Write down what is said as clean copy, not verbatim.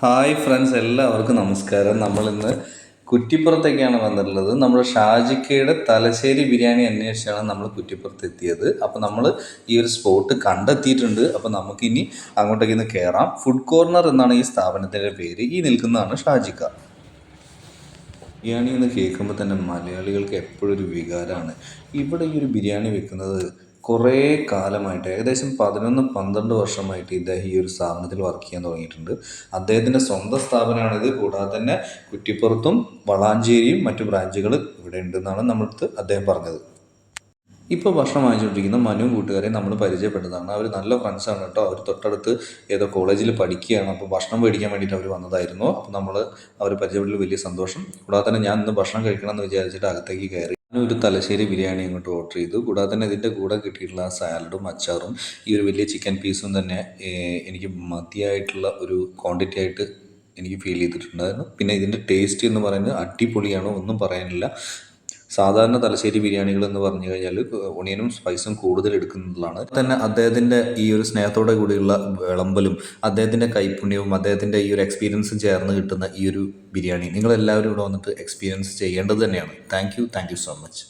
Hi friends, എല്ലാവർക്കും നമസ്കാരം. നമ്മളിന്ന് കുറ്റിപ്പുറത്തേക്കാണ് വന്നിട്ടുള്ളത്. നമ്മുടെ ഷാജിക്കയുടെ തലശ്ശേരി ബിരിയാണി അന്വേഷിച്ചാണ് നമ്മൾ കുറ്റിപ്പുറത്ത് എത്തിയത്. അപ്പോൾ നമ്മൾ ഈ ഒരു സ്പോട്ട് കണ്ടെത്തിയിട്ടുണ്ട്. അപ്പോൾ നമുക്കിനി അങ്ങോട്ടേക്ക് ഇന്ന് കയറാം. ഫുഡ് കോർണർ എന്നാണ് ഈ സ്ഥാപനത്തിൻ്റെ പേര്. ഈ നിൽക്കുന്നതാണ് ഷാജിക്ക. ബിരിയാണി എന്ന് കേൾക്കുമ്പോൾ തന്നെ മലയാളികൾക്ക് എപ്പോഴും ഒരു വികാരമാണ്. ഇവിടെ ഈ ഒരു ബിരിയാണി വെക്കുന്നത് കുറേ കാലമായിട്ട്, ഏകദേശം 11-12 വർഷമായിട്ട് ഇദ്ദേഹം ഈ ഒരു സ്ഥാപനത്തിൽ വർക്ക് ചെയ്യാൻ തുടങ്ങിയിട്ടുണ്ട്. അദ്ദേഹത്തിൻ്റെ സ്വന്തം സ്ഥാപനമാണിത്. കൂടാതെ തന്നെ കുറ്റിപ്പുറത്തും വളാഞ്ചേരിയും മറ്റു ബ്രാഞ്ചുകൾ ഇവിടെ ഉണ്ടെന്നാണ് നമ്മളടുത്ത് അദ്ദേഹം പറഞ്ഞത്. ഇപ്പോൾ ഭക്ഷണം വാങ്ങിച്ചുകൊണ്ടിരിക്കുന്ന മനു കൂട്ടുകാരെ നമ്മൾ പരിചയപ്പെട്ടതാണ്. അവർ നല്ല ഫ്രണ്ട്സാണ് കേട്ടോ. അവർ തൊട്ടടുത്ത് ഏതോ കോളേജിൽ പഠിക്കുകയാണ്. അപ്പോൾ ഭക്ഷണം മേടിക്കാൻ വേണ്ടിയിട്ട് അവർ വന്നതായിരുന്നു. അപ്പോൾ നമ്മൾ അവർ പരിചയപ്പെട്ടതിൽ വലിയ സന്തോഷം. കൂടാതെ തന്നെ ഞാൻ ഇന്ന് ഭക്ഷണം കഴിക്കണം എന്ന് വിചാരിച്ചിട്ട് അകത്തേക്ക് കയറി. ഒരു തലശ്ശേരി ബിരിയാണി അങ്ങോട്ട് ഓർഡർ ചെയ്തു. കൂടാതെ തന്നെ ഇതിൻ്റെ കൂടെ കിട്ടിയിട്ടുള്ള സാലഡും അച്ചാറും ഈ ഒരു വലിയ ചിക്കൻ പീസും തന്നെ എനിക്ക് മതിയായിട്ടുള്ള ഒരു ക്വാണ്ടിറ്റി ആയിട്ട് എനിക്ക് ഫീൽ ചെയ്തിട്ടുണ്ടായിരുന്നു. പിന്നെ ഇതിൻ്റെ ടേസ്റ്റ് എന്ന് പറയുന്നത് അടിപൊളിയാണ്, ഒന്നും പറയാനില്ല. സാധാരണ തലശ്ശേരി ബിരിയാണികൾ എന്ന് പറഞ്ഞു കഴിഞ്ഞാൽ ഒണിയനും സ്പൈസും കൂടുതൽ എടുക്കുന്നതാണ്. തന്നെ അദ്ദേഹത്തിൻ്റെ ഈ ഒരു സ്നേഹത്തോടെ കൂടിയുള്ള വിളമ്പലും അദ്ദേഹത്തിൻ്റെ കൈപുണ്യവും അദ്ദേഹത്തിൻ്റെ ഈ ഒരു എക്സ്പീരിയൻസും ചേർന്ന് കിട്ടുന്ന ഈ ഒരു ബിരിയാണി നിങ്ങളെല്ലാവരും ഇവിടെ വന്നിട്ട് എക്സ്പീരിയൻസ് ചെയ്യേണ്ടത് തന്നെയാണ്. Thank you so much.